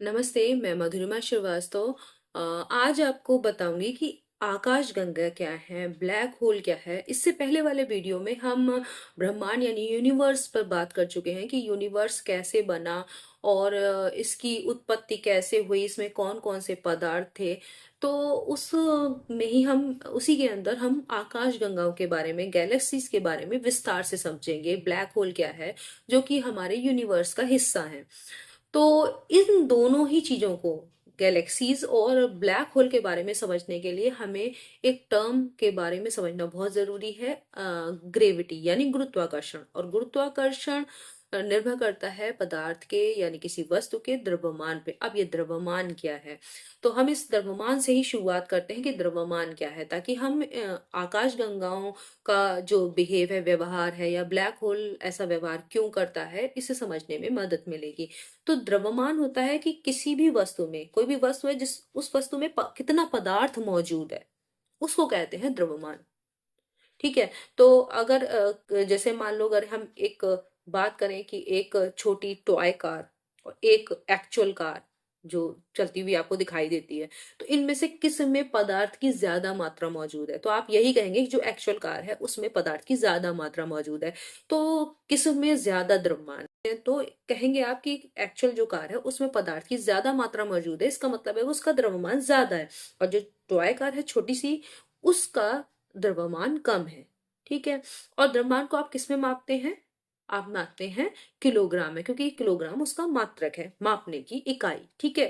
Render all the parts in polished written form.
नमस्ते, मैं मधुरिमा श्रीवास्तव। आज आपको बताऊंगी कि आकाशगंगा क्या है, ब्लैक होल क्या है। इससे पहले वाले वीडियो में हम ब्रह्मांड यानी यूनिवर्स पर बात कर चुके हैं कि यूनिवर्स कैसे बना और इसकी उत्पत्ति कैसे हुई, इसमें कौन कौन से पदार्थ थे। तो उस में ही हम उसी के अंदर हम आकाशगंगाओं के बारे में, गैलेक्सीज के बारे में विस्तार से समझेंगे। ब्लैक होल क्या है, जो कि हमारे यूनिवर्स का हिस्सा है। तो इन दोनों ही चीजों को, गैलेक्सीज और ब्लैक होल के बारे में समझने के लिए हमें एक टर्म के बारे में समझना बहुत जरूरी है, ग्रेविटी यानी गुरुत्वाकर्षण। और गुरुत्वाकर्षण निर्भर करता है पदार्थ के यानी किसी वस्तु के द्रव्यमान पे। अब ये द्रव्यमान क्या है, तो हम इस द्रव्यमान से ही शुरुआत करते हैं कि द्रव्यमान क्या है, ताकि हम आकाश गंगाओं का जो बिहेव है, व्यवहार है, या ब्लैक होल ऐसा व्यवहार क्यों करता है, इसे समझने में मदद मिलेगी। तो द्रव्यमान होता है कि किसी भी वस्तु में, कोई भी वस्तु है जिस उस वस्तु में कितना पदार्थ मौजूद है, उसको कहते हैं द्रव्यमान। ठीक है। तो अगर जैसे मान लो, अगर हम एक बात करें कि एक छोटी टॉय कार और एक एक्चुअल कार जो चलती हुई आपको दिखाई देती है, तो इनमें से किस में पदार्थ की ज्यादा मात्रा मौजूद है, तो आप यही कहेंगे कि जो एक्चुअल कार है उसमें पदार्थ की ज्यादा मात्रा मौजूद है। तो किस में ज्यादा द्रव्यमान है, तो कहेंगे आप कि एक्चुअल जो कार है उसमें पदार्थ की ज्यादा मात्रा मौजूद है, इसका मतलब है उसका द्रव्यमान ज्यादा है। और जो टॉय कार है छोटी सी, उसका द्रव्यमान कम है। ठीक है। और द्रव्यमान को आप किस में मापते हैं? आप मापते हैं किलोग्राम में, क्योंकि किलोग्राम उसका मात्रक है, मापने की इकाई। ठीक है।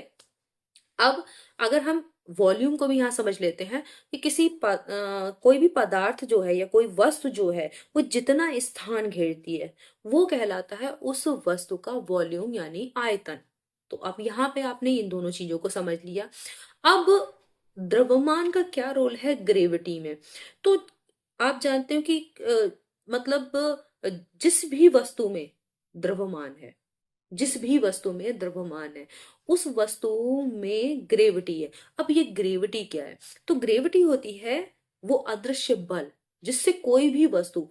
अब अगर हम वॉल्यूम को भी यहाँ समझ लेते हैं कि कोई भी पदार्थ जो है या कोई वस्तु जो है, वो जितना स्थान घेरती है वो कहलाता है उस वस्तु का वॉल्यूम यानी आयतन। तो अब यहाँ पे आपने इन दोनों चीजों को समझ लिया। अब द्रव्यमान का क्या रोल है ग्रेविटी में? तो आप जानते हो कि मतलब जिस भी वस्तु में द्रव्यमान है, जिस भी वस्तु में द्रव्यमान है, उस वस्तु में ग्रेविटी है। अब ये ग्रेविटी क्या है? तो ग्रेविटी होती है वो अदृश्य बल जिससे कोई भी वस्तु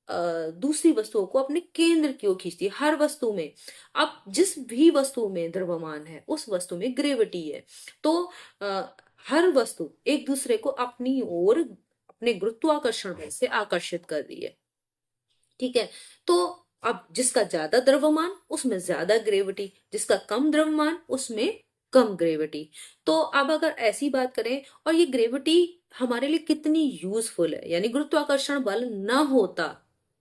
दूसरी वस्तुओं को अपने केंद्र की ओर खींचती है, हर वस्तु में। अब जिस भी वस्तु में द्रव्यमान है उस वस्तु में ग्रेविटी है। तो आ, हर वस्तु एक दूसरे को अपनी ओर अपने गुरुत्वाकर्षण बल से आकर्षित कर रही है। ठीक है। तो अब जिसका ज्यादा द्रव्यमान उसमें ज्यादा ग्रेविटी, जिसका कम द्रव्यमान उसमें कम ग्रेविटी। तो अब अगर ऐसी बात करें, और ये ग्रेविटी हमारे लिए कितनी यूजफुल है, यानी गुरुत्वाकर्षण बल ना होता,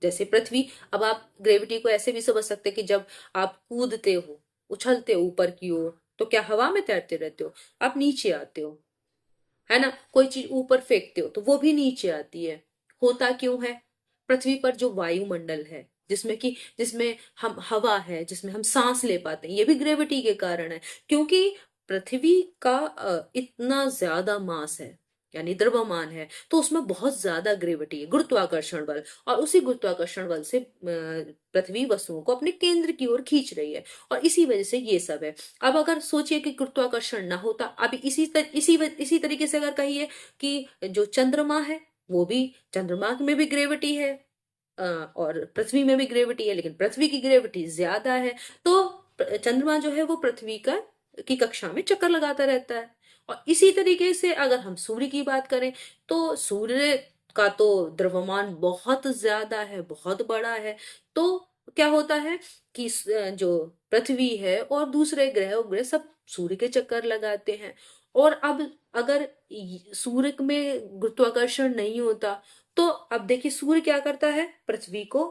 जैसे पृथ्वी। अब आप ग्रेविटी को ऐसे भी समझ सकते हैं कि जब आप कूदते हो, उछलते हो ऊपर की ओर, तो क्या हवा में तैरते रहते हो? आप नीचे आते हो, है ना। कोई चीज ऊपर फेंकते हो तो वो भी नीचे आती है। होता क्यों है? पृथ्वी पर जो वायुमंडल है, जिसमें हम हवा है, जिसमें हम सांस ले पाते हैं, ये भी ग्रेविटी के कारण है। क्योंकि पृथ्वी का इतना ज्यादा मास है, यानी द्रव्यमान है, तो उसमें बहुत ज्यादा ग्रेविटी है, गुरुत्वाकर्षण बल। और उसी गुरुत्वाकर्षण बल से पृथ्वी वस्तुओं को अपने केंद्र की ओर खींच रही है, और इसी वजह से ये सब है। अब अगर सोचिए कि गुरुत्वाकर्षण ना होता, अभी इसी तरीके से अगर कहिए कि जो चंद्रमा है, वो भी, चंद्रमा में भी ग्रेविटी है, और पृथ्वी में भी ग्रेविटी है, लेकिन पृथ्वी की ग्रेविटी ज्यादा है। तो चंद्रमा जो है वो पृथ्वी का की कक्षा में चक्कर लगाता रहता है। और इसी तरीके से अगर हम सूर्य की बात करें, तो सूर्य का तो द्रव्यमान बहुत ज्यादा है, बहुत बड़ा है। तो क्या होता है कि जो पृथ्वी है और दूसरे ग्रह उपग्रह सब सूर्य के चक्कर लगाते हैं। और अब अगर सूर्य में गुरुत्वाकर्षण नहीं होता, तो अब देखिए सूर्य क्या करता है, पृथ्वी को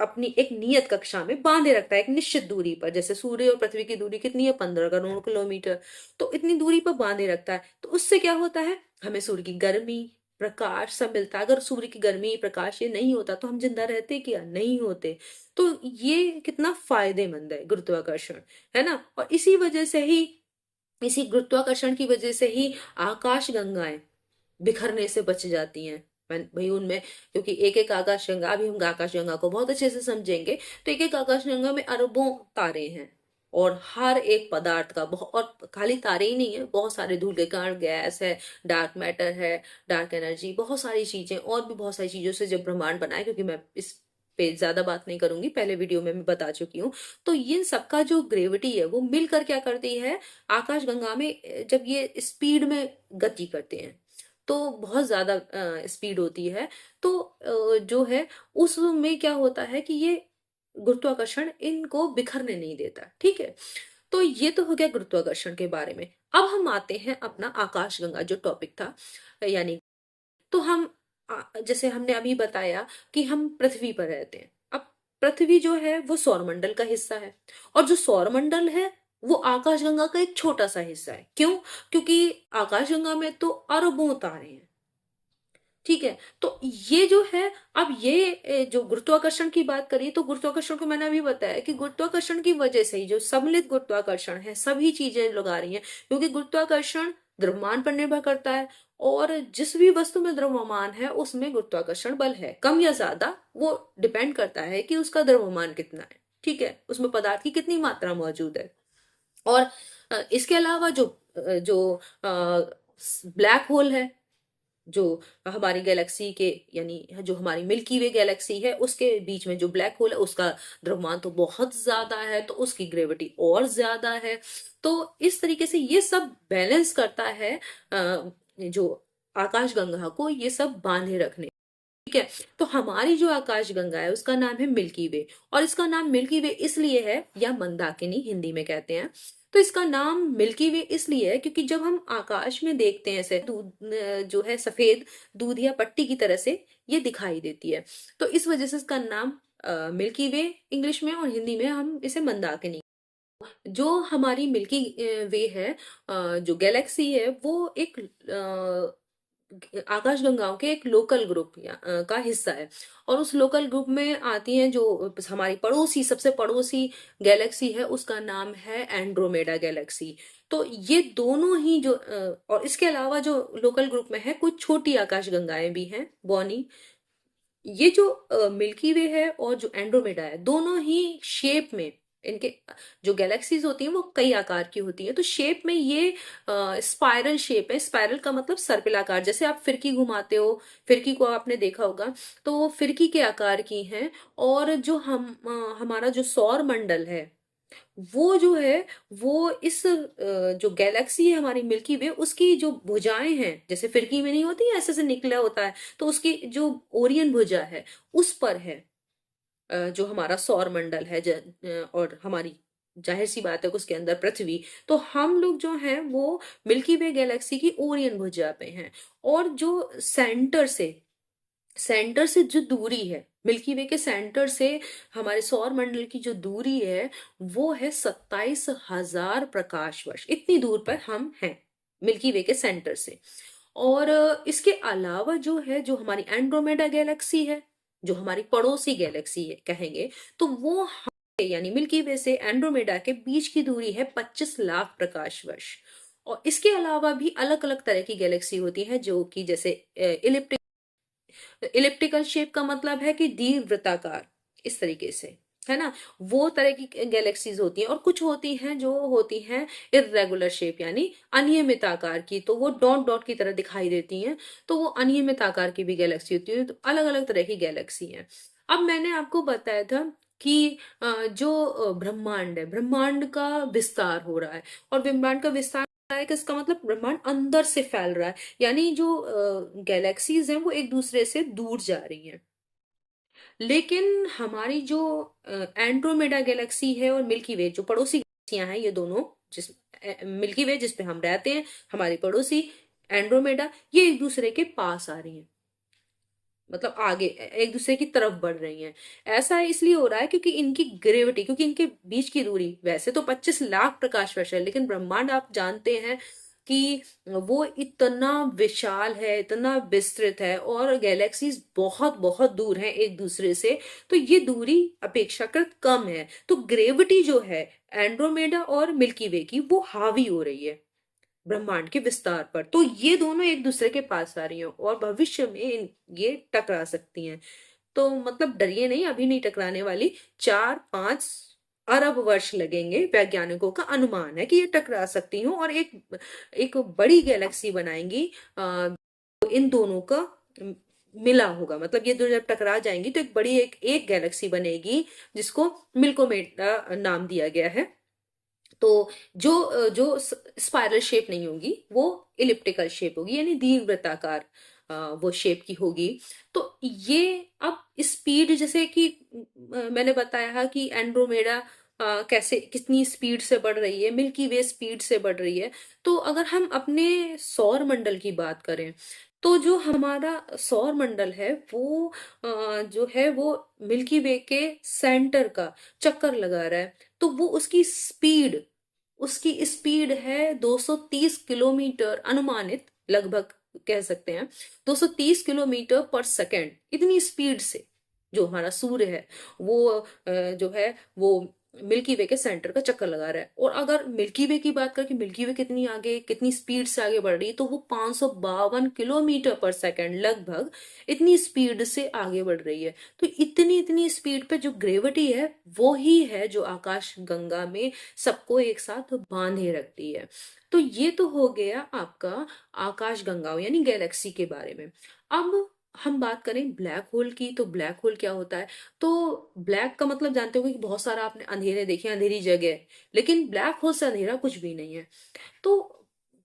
अपनी एक नियत कक्षा में बांधे रखता है, एक निश्चित दूरी पर। जैसे सूर्य और पृथ्वी की दूरी कितनी है, 15 करोड़ किलोमीटर। तो इतनी दूरी पर बांधे रखता है, तो उससे क्या होता है, हमें सूर्य की गर्मी, प्रकाश सब मिलता है। अगर सूर्य की गर्मी, प्रकाश ये नहीं होता तो हम जिंदा रहते क्या? नहीं होते। तो ये कितना फायदेमंद है गुरुत्वाकर्षण, है ना। और इसी गुरुत्वाकर्षण की वजह से ही आकाश गंगाएं बिखरने से बच जाती हैं। भाई उनमें, क्योंकि एक एक आकाशगंगा, अभी हम आकाशगंगा को बहुत अच्छे से समझेंगे, तो एक एक आकाशगंगा में अरबों तारे हैं। और हर एक पदार्थ का बहुत, और खाली तारे ही नहीं है, बहुत सारे धूल के कण, गैस है, डार्क मैटर है, डार्क एनर्जी, बहुत सारी चीजें, और भी बहुत सारी चीजों से जब ब्रह्मांड बना है, क्योंकि मैं इस पे ज्यादा बात नहीं करूंगी, पहले वीडियो में मैं बता चुकी हूँ। तो इन सबका जो ग्रेविटी है वो मिलकर क्या करती है, आकाशगंगा में जब ये स्पीड में गति करते हैं तो बहुत ज्यादा स्पीड होती है। तो जो है उसमें क्या होता है कि ये गुरुत्वाकर्षण इनको बिखरने नहीं देता, ठीक है। तो ये तो हो गया गुरुत्वाकर्षण के बारे में। अब हम आते हैं अपना आकाशगंगा जो टॉपिक था, यानी तो हम जैसे हमने अभी बताया कि हम पृथ्वी पर रहते हैं। अब पृथ्वी जो है वो सौरमंडल का हिस्सा है, और जो सौरमंडल है वो आकाशगंगा का एक छोटा सा हिस्सा है। क्यों? क्योंकि आकाशगंगा में तो अरबों तारे हैं, ठीक है। तो ये जो है, अब ये जो गुरुत्वाकर्षण की बात करी, तो गुरुत्वाकर्षण को मैंने अभी बताया कि गुरुत्वाकर्षण की वजह से ही जो सम्मिलित गुरुत्वाकर्षण है सभी चीजें लगा रही हैं, क्योंकि गुरुत्वाकर्षण द्रव्यमान पर निर्भर करता है, और जिस भी वस्तु में द्रव्यमान है उसमें गुरुत्वाकर्षण बल है, कम या ज्यादा वो डिपेंड करता है कि उसका द्रव्यमान कितना है, ठीक है, उसमें पदार्थ की कितनी मात्रा मौजूद है। और इसके अलावा जो ब्लैक होल है, जो हमारी गैलेक्सी के, यानी जो हमारी मिल्की वे गैलेक्सी है उसके बीच में जो ब्लैक होल है उसका द्रव्यमान तो बहुत ज्यादा है, तो उसकी ग्रेविटी और ज्यादा है। तो इस तरीके से ये सब बैलेंस करता है जो आकाशगंगा को ये सब बांधे रखने, ठीक है। तो हमारी जो आकाशगंगा है उसका नाम है मिल्की वे, और इसका नाम मिल्की वे इसलिए है, या मंदाकिनी हिंदी में कहते हैं। तो इसका नाम मिल्की वे इसलिए है क्योंकि जब हम आकाश में देखते हैं ऐसे दूध जो है सफेद दूध या पट्टी की तरह से ये दिखाई देती है, तो इस वजह से इसका नाम मिल्की वे इंग्लिश में, और हिंदी में हम इसे मंदाकिनी। जो हमारी मिल्की वे है, जो गैलेक्सी है, वो एक आकाशगंगाओं के एक लोकल ग्रुप का हिस्सा है, और उस लोकल ग्रुप में आती हैं जो हमारी पड़ोसी, सबसे पड़ोसी गैलेक्सी है उसका नाम है एंड्रोमेडा गैलेक्सी। तो ये दोनों ही जो और इसके अलावा जो लोकल ग्रुप में है कुछ छोटी आकाशगंगाएं भी हैं, बॉनी। ये जो मिल्की वे है और जो एंड्रोमेडा है, दोनों ही शेप में, इनके जो गैलेक्सीज होती हैं वो कई आकार की होती हैं, तो शेप में ये स्पाइरल शेप है। स्पाइरल का मतलब सर्पिलाकार, जैसे आप फिरकी घुमाते हो, फिरकी को आपने देखा होगा, तो वो फिरकी के आकार की हैं। और जो हमारा जो सौर मंडल है वो जो है, वो इस जो गैलेक्सी है हमारी मिल्की वे, उसकी जो भुजाएं हैं, जैसे फिरकी में नहीं होती है ऐसे से निकला होता है, तो उसकी जो ओरियन भुजा है उस पर है जो हमारा सौर मंडल है, और हमारी जाहिर सी बात है कि उसके अंदर पृथ्वी। तो हम लोग जो हैं वो मिल्की वे गैलेक्सी की ओरियन भुजा पे हैं। और जो सेंटर से जो दूरी है, मिल्की वे के सेंटर से हमारे सौर मंडल की जो दूरी है वो है 27,000 प्रकाश वर्ष, इतनी दूर पर हम हैं मिल्की वे के सेंटर से। और इसके अलावा जो है, जो हमारी एंड्रोमेडा गैलेक्सी है, जो हमारी पड़ोसी गैलेक्सी है कहेंगे, तो वो यानी मिल्की वे से एंड्रोमेडा के बीच की दूरी है 25 लाख प्रकाश वर्ष। और इसके अलावा भी अलग अलग तरह की गैलेक्सी होती है, जो कि जैसे इलिप्टिकल शेप का मतलब है कि दीर्घवृत्ताकार, इस तरीके से, है ना, वो तरह की गैलेक्सीज होती हैं। और कुछ होती हैं जो होती हैं इरेगुलर शेप, यानी अनियमित आकार की, तो वो डॉट डॉट की तरह दिखाई देती हैं, तो वो अनियमित आकार की भी गैलेक्सी होती है। तो अलग अलग तरह की गैलेक्सी हैं। अब मैंने आपको बताया था कि जो ब्रह्मांड है, ब्रह्मांड का विस्तार हो रहा है, और ब्रह्मांड का विस्तार हो रहा है, इसका मतलब ब्रह्मांड अंदर से फैल रहा है, यानी जो गैलेक्सीज हैं वो एक दूसरे से दूर जा रही हैं। लेकिन हमारी जो एंड्रोमेडा गैलेक्सी है और मिल्की वे, जो पड़ोसी गैलेक्सियां हैं, ये दोनों, जिस मिल्की वे जिस पे हम रहते हैं, हमारी पड़ोसी एंड्रोमेडा, ये एक दूसरे के पास आ रही हैं, मतलब आगे एक दूसरे की तरफ बढ़ रही हैं। ऐसा इसलिए हो रहा है क्योंकि इनकी ग्रेविटी, क्योंकि इनके बीच की दूरी वैसे तो 25 लाख प्रकाश वर्ष है, लेकिन ब्रह्मांड आप जानते हैं कि वो इतना विशाल है, इतना विस्तृत है, और गैलेक्सीज बहुत बहुत दूर हैं एक दूसरे से, तो ये दूरी अपेक्षाकृत कम है। तो ग्रेविटी जो है एंड्रोमेडा और मिल्की वे की, वो हावी हो रही है ब्रह्मांड के विस्तार पर, तो ये दोनों एक दूसरे के पास आ रही हैं और भविष्य में ये टकरा सकती हैं। तो मतलब डरिए नहीं, अभी नहीं टकराने वाली, 4-5 अरब वर्ष लगेंगे, वैज्ञानिकों का अनुमान है कि ये टकरा सकती हूँ और एक एक बड़ी गैलेक्सी बनाएंगी इन दोनों का मिला होगा, मतलब ये दो जब टकरा जाएंगी तो एक बड़ी एक गैलेक्सी बनेगी जिसको मिल्कोमेटा नाम दिया गया है। तो जो स्पाइरल शेप नहीं होगी, वो इलिप्टिकल शेप होगी, यानी दीर्घवृत्ताकार वो शेप की होगी। तो ये अब स्पीड, जैसे कि मैंने बताया कि एंड्रोमेडा कैसे कितनी स्पीड से बढ़ रही है, मिल्की वे स्पीड से बढ़ रही है। तो अगर हम अपने सौर मंडल की बात करें, तो जो हमारा सौर मंडल है वो जो है वो मिल्की वे के सेंटर का चक्कर लगा रहा है। तो वो उसकी स्पीड है 230 किलोमीटर अनुमानित, लगभग कह सकते हैं 230 किलोमीटर पर सेकंड। इतनी स्पीड से जो हमारा सूर्य है वो जो है वो मिल्की वे के सेंटर का चक्कर लगा रहा है। और अगर मिल्की वे की बात करें कि मिल्की वे कितनी आगे, कितनी स्पीड से आगे बढ़ रही है, तो वो 552 किलोमीटर पर सेकंड लगभग इतनी स्पीड से आगे बढ़ रही है। तो इतनी इतनी स्पीड पे जो ग्रेविटी है वो ही है जो आकाश गंगा में सबको एक साथ बांधे रखती है। तो ये तो हो गया आपका आकाश गंगाओं यानी गैलेक्सी के बारे में। अब हम बात करें ब्लैक होल की, तो ब्लैक होल क्या होता है? तो ब्लैक का मतलब जानते होंगे कि बहुत सारा आपने अंधेरे देखे, अंधेरी जगह, लेकिन ब्लैक होल से अंधेरा कुछ भी नहीं है। तो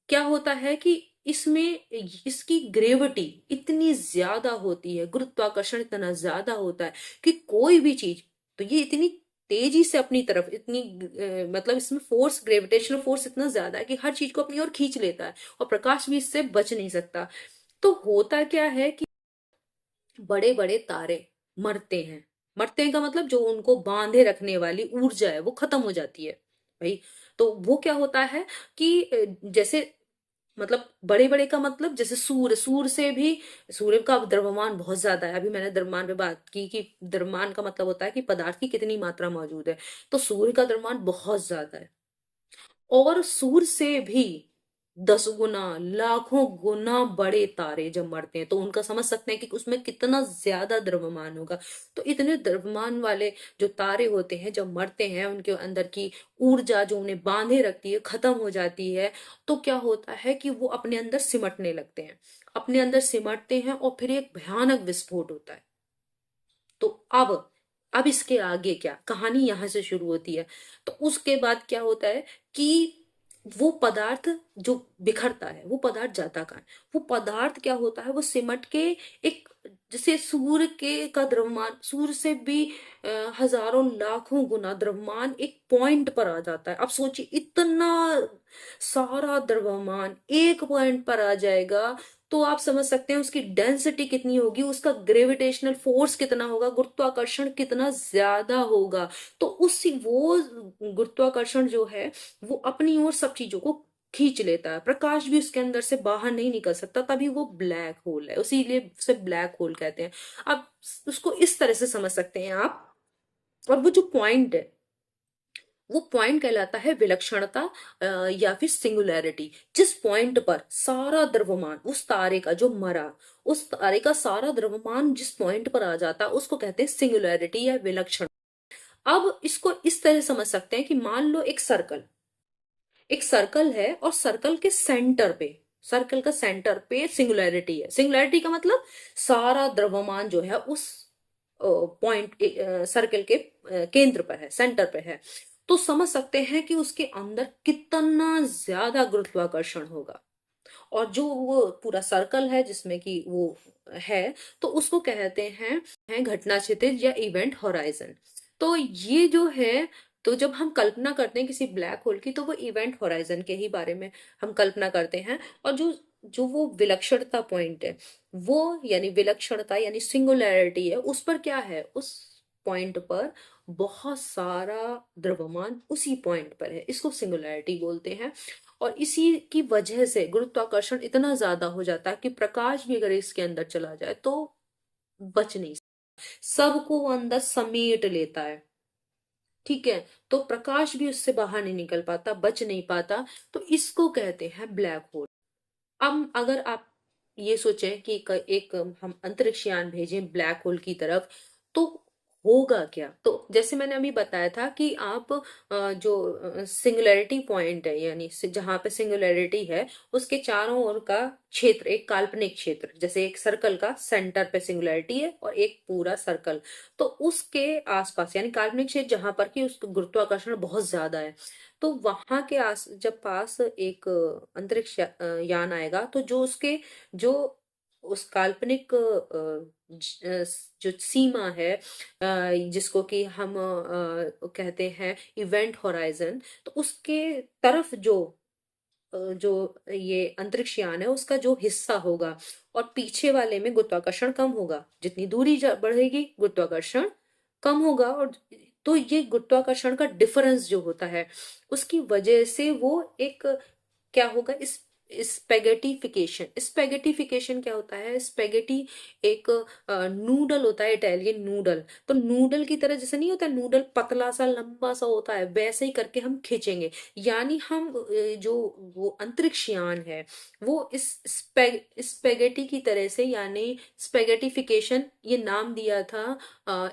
क्या होता है कि इसमें इसकी ग्रेविटी इतनी ज्यादा होती है, गुरुत्वाकर्षण इतना ज्यादा होता है कि कोई भी चीज, तो ये इतनी तेजी से अपनी तरफ इतनी मतलब इसमें फोर्स, ग्रेविटेशनल फोर्स इतना ज्यादा है कि हर चीज को अपनी ओर खींच लेता है, और प्रकाश भी इससे बच नहीं सकता। तो होता क्या है कि बड़े बड़े तारे मरते हैं। मरते हैं का मतलब जो उनको बांधे रखने वाली ऊर्जा है वो खत्म हो जाती है भाई। तो वो क्या होता है कि जैसे, मतलब बड़े बड़े का मतलब जैसे सूर्य से भी, सूर्य का द्रव्यमान बहुत ज्यादा है। अभी मैंने द्रव्यमान पे बात की कि द्रव्यमान का मतलब होता है कि पदार्थ की कितनी मात्रा मौजूद है। तो सूर्य का द्रव्यमान बहुत ज्यादा है, और सूर्य से भी 10 गुना, लाखों गुना बड़े तारे जब मरते हैं तो उनका समझ सकते हैं कि उसमें कितना ज्यादा द्रव्यमान होगा। तो इतने द्रव्यमान वाले जो तारे होते हैं जब मरते हैं, उनके अंदर की ऊर्जा जो उन्हें बांधे रखती है खत्म हो जाती है। तो क्या होता है कि वो अपने अंदर सिमटने लगते हैं, अपने अंदर सिमटते हैं, और फिर एक भयानक विस्फोट होता है। तो अब इसके आगे क्या कहानी यहां से शुरू होती है। तो उसके बाद क्या होता है कि वो पदार्थ जो बिखरता है, वो पदार्थ जाता कहाँ है? वो पदार्थ क्या होता है, वो सिमट के एक, जैसे सूर्य के का द्रव्यमान सूर्य से भी हजारों लाखों गुना द्रव्यमान एक पॉइंट पर आ जाता है। अब सोचिए इतना सारा द्रव्यमान एक पॉइंट पर आ जाएगा, तो आप समझ सकते हैं उसकी डेंसिटी कितनी होगी, उसका ग्रेविटेशनल फोर्स कितना होगा, गुरुत्वाकर्षण कितना ज्यादा होगा। तो उसी वो गुरुत्वाकर्षण जो है वो अपनी ओर सब चीजों को खींच लेता है, प्रकाश भी उसके अंदर से बाहर नहीं निकल सकता, तभी वो ब्लैक होल है, उसीलिए उसे ब्लैक होल कहते हैं। अब उसको इस तरह से समझ सकते हैं आप। और वो जो पॉइंट है, वो पॉइंट कहलाता है विलक्षणता या फिर सिंगुलैरिटी। जिस पॉइंट पर सारा द्रव्यमान उस तारे का जो मरा, उस तारे का सारा द्रव्यमान जिस पॉइंट पर आ जाता है उसको कहते हैं सिंगुलैरिटी या विलक्षण। अब इसको इस तरह समझ सकते हैं कि मान लो एक सर्कल है, और सर्कल का सेंटर पे सिंगुलैरिटी है। सिंगुलैरिटी का मतलब सारा द्रव्यमान जो है उस पॉइंट सर्कल के केंद्र पर है, सेंटर पे है। तो समझ सकते हैं कि उसके अंदर कितना ज्यादा गुरुत्वाकर्षण होगा। और जो वो पूरा सर्कल है जिसमें कि वो है, तो उसको कहते हैं घटना क्षितिज या इवेंट होराइजन। तो ये जो है, तो जब हम कल्पना करते हैं किसी ब्लैक होल की, तो वो इवेंट होराइजन के ही बारे में हम कल्पना करते हैं। और जो जो वो विलक्षणता पॉइंट है, वो यानी विलक्षणता यानी सिंगुलैरिटी है, उस पर क्या है, उस पॉइंट पर बहुत सारा द्रव्यमान उसी पॉइंट पर है, इसको सिंगुलैरिटी बोलते हैं। और इसी की वजह से गुरुत्वाकर्षण इतना ज्यादा हो जाता है कि प्रकाश भी अगर इसके अंदर चला जाए तो बच नहीं सकता, सबको वो अंदर समेट लेता है। ठीक है, तो प्रकाश भी उससे बाहर नहीं निकल पाता, बच नहीं पाता। तो इसको कहते हैं ब्लैक होल। अब अगर आप ये सोचें कि एक हम अंतरिक्ष यान भेजें ब्लैक होल की तरफ, तो होगा क्या? तो जैसे मैंने अभी बताया था कि आप जो सिंगुलैरिटी पॉइंट है, यानी जहां पे सिंगुलैरिटी है उसके चारों ओर का क्षेत्र, एक काल्पनिक क्षेत्र, जैसे एक सर्कल का सेंटर पे सिंगुलैरिटी है और एक पूरा सर्कल, तो उसके आसपास यानी काल्पनिक क्षेत्र जहां पर कि उसका गुरुत्वाकर्षण बहुत ज्यादा है, तो वहां के आस जब पास एक अंतरिक्ष यान आएगा, तो जो उसके जो उस काल्पनिक जो सीमा है, जिसको कि हम कहते हैं इवेंट होराइजन, तो उसके तरफ जो ये अंतरिक्ष यान है उसका जो हिस्सा होगा, और पीछे वाले में गुरुत्वाकर्षण कम होगा, जितनी दूरी बढ़ेगी गुरुत्वाकर्षण कम होगा। और तो ये गुरुत्वाकर्षण का डिफरेंस जो होता है उसकी वजह से वो एक क्या होगा, इस स्पेगेटिफिकेशन। स्पेगेटिफिकेशन क्या होता है? स्पेगेटी एक नूडल होता है, इटालियन नूडल। तो नूडल की तरह जैसे नहीं होता, नूडल पतला सा लंबा सा होता है, वैसे ही करके हम खींचेंगे। यानी हम जो वो अंतरिक्ष यान है वो इस स्पेगेटी की तरह से, यानी स्पेगेटिफिकेशन ये नाम दिया था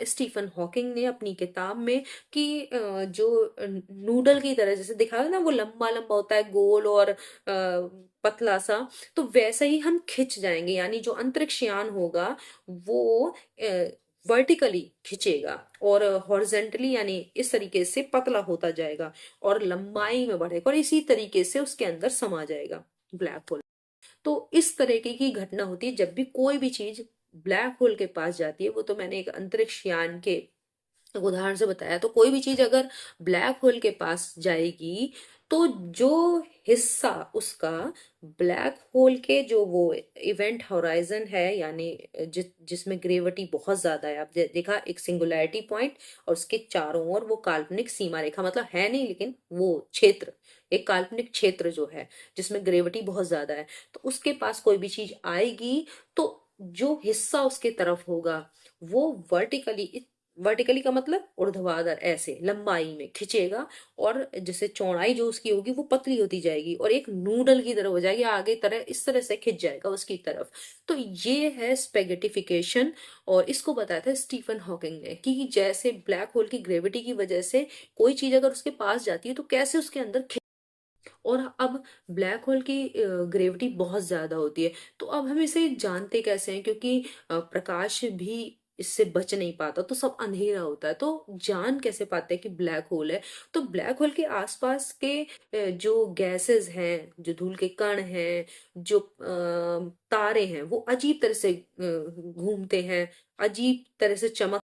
स्टीफन हॉकिंग ने अपनी किताब में, कि जो नूडल की तरह जैसे दिखा ना, वो लंबा लंबा होता है गोल और पतला सा, तो वैसे ही हम खिंच जाएंगे। यानी जो अंतरिक्ष यान होगा वो वर्टिकली खिंचेगा और हॉरिजेंटली यानी इस तरीके से पतला होता जाएगा और लंबाई में बढ़ेगा, और इसी तरीके से उसके अंदर समा जाएगा ब्लैक होल। तो इस तरीके की घटना होती है जब भी कोई भी चीज ब्लैक होल के पास जाती है। वो तो मैंने एक अंतरिक्ष यान के एक उदाहरण से बताया। तो कोई भी चीज अगर ब्लैक होल के पास जाएगी, तो जो हिस्सा उसका ब्लैक होल के जो वो इवेंट होराइजन है, यानी जिसमें ग्रेविटी बहुत ज्यादा है, आप देखा एक सिंगुलैरिटी पॉइंट और उसके चारों ओर वो काल्पनिक सीमा रेखा, मतलब है नहीं लेकिन वो क्षेत्र, एक काल्पनिक क्षेत्र जो है जिसमें ग्रेविटी बहुत ज्यादा है, तो उसके पास कोई भी चीज आएगी तो जो हिस्सा उसके तरफ होगा वो वर्टिकली, वर्टिकली का मतलब ऊर्ध्वाधर ऐसे लंबाई में खिंचेगा, और जैसे चौड़ाई जो उसकी होगी वो पतली होती जाएगी और एक नूडल की तरह हो जाएगी, आगे तरह इस तरह से खिंच जाएगा उसकी तरफ। तो ये है स्पेगेटिफिकेशन, और इसको बताया था स्टीफन हॉकिंग ने कि जैसे ब्लैक होल की ग्रेविटी की वजह से कोई चीज अगर उसके पास जाती है तो कैसे उसके अंदर और अब ब्लैक होल की ग्रेविटी बहुत ज्यादा होती है। तो अब हम इसे जानते कैसे हैं? क्योंकि प्रकाश भी इससे बच नहीं पाता, तो सब अंधेरा होता है, तो जान कैसे पाते हैं कि ब्लैक होल है? तो ब्लैक होल के आसपास के जो गैसेस हैं, जो धूल के कण हैं, जो तारे हैं, वो अजीब तरह से घूमते हैं, अजीब तरह से चमक।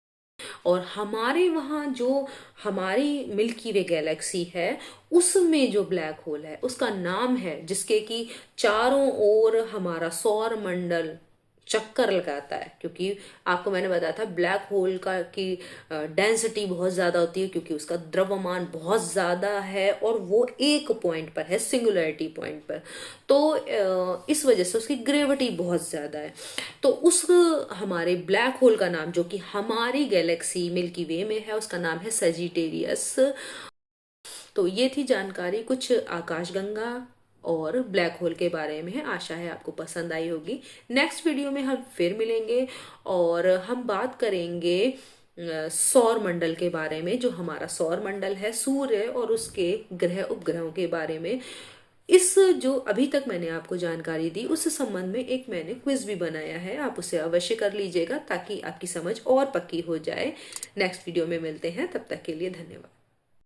और हमारे वहाँ जो हमारी मिल्की वे गैलेक्सी है उसमें जो ब्लैक होल है उसका नाम है, जिसके कि चारों ओर हमारा सौर मंडल चक्कर लगाता है। क्योंकि आपको मैंने बताया था ब्लैक होल का की डेंसिटी बहुत ज्यादा होती है, क्योंकि उसका द्रव्यमान बहुत ज्यादा है और वो एक पॉइंट पर है, सिंगुलैरिटी पॉइंट पर। तो इस वजह से उसकी ग्रेविटी बहुत ज्यादा है। तो उस हमारे ब्लैक होल का नाम, जो कि हमारी गैलेक्सी मिल्की वे में है, उसका नाम है सजिटेरियस। तो ये थी जानकारी कुछ आकाशगंगा और ब्लैक होल के बारे में है। आशा है आपको पसंद आई होगी। नेक्स्ट वीडियो में हम फिर मिलेंगे और हम बात करेंगे सौर मंडल के बारे में। जो हमारा सौर मंडल है, सूर्य और उसके ग्रह उपग्रहों के बारे में। इस जो अभी तक मैंने आपको जानकारी दी उस संबंध में एक मैंने क्विज भी बनाया है, आप उसे अवश्य कर लीजिएगा ताकि आपकी समझ और पक्की हो जाए। नेक्स्ट वीडियो में मिलते हैं, तब तक के लिए धन्यवाद।